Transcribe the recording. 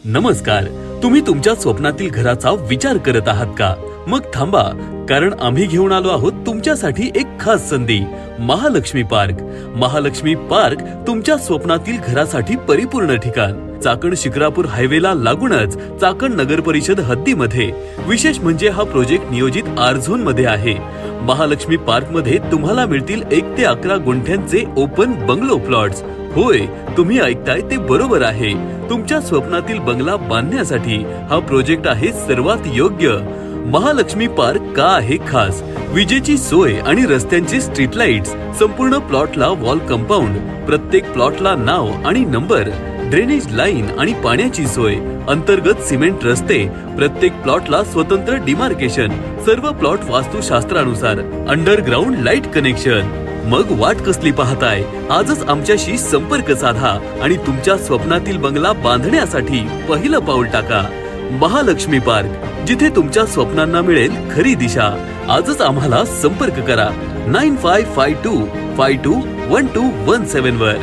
नमस्कार. तुम्ही तुमच्या स्वप्नातील घराचा विचार करत आहात का? मग थांबा, कारण आम्ही घेऊन आलो आहोत तुमच्यासाठी एक खास संधी. महालक्ष्मी पार्क. महालक्ष्मी पार्क तुमच्या स्वप्नातील घरासाठी परिपूर्ण ठिकाण. चाकण शिक्रापूर हायवेला लागूनच चाकण नगर परिषद हद्दीमध्ये. विशेष म्हणजे हा प्रोजेक्ट नियोजित आर झोन मध्ये आहे. महालक्ष्मी पार्क मध्ये तुम्हाला मिळतील 1 ते 11 गुंठ्यांचे ओपन बंगलो प्लॉट्स. होय, तुम्ही ऐकताय ते बरोबर आहे. तुमच्या स्वप्नातील बंगला बांधण्यासाठी हा प्रोजेक्ट आहे सर्वात योग्य. महालक्ष्मी पार्क का आहे खास? विजेची सोय आणि रस्त्यांचे स्ट्रीट लाईट्स. संपूर्ण प्लॉटला वॉल कंपाऊंड. प्रत्येक प्लॉटला नाव आणि नंबर. ड्रेनेज लाईन आणि पाण्याची सोय. अंतर्गत सिमेंट रस्ते. प्रत्येक प्लॉटला स्वतंत्र डिमार्केशन. सर्व प्लॉट वास्तुशास्त्रानुसार. Underground light connection. मग वाट कसली पाहताय? आजच आमच्याशी संपर्क साधा आणि तुमच्या स्वप्नातील बंगला बांधण्यासाठी पहिलं पाऊल टाका. महालक्ष्मी पार्क, जिथे तुमच्या स्वप्नांना मिळेल खरी दिशा. आजच आम्हाला संपर्क करा 9552521217 वर.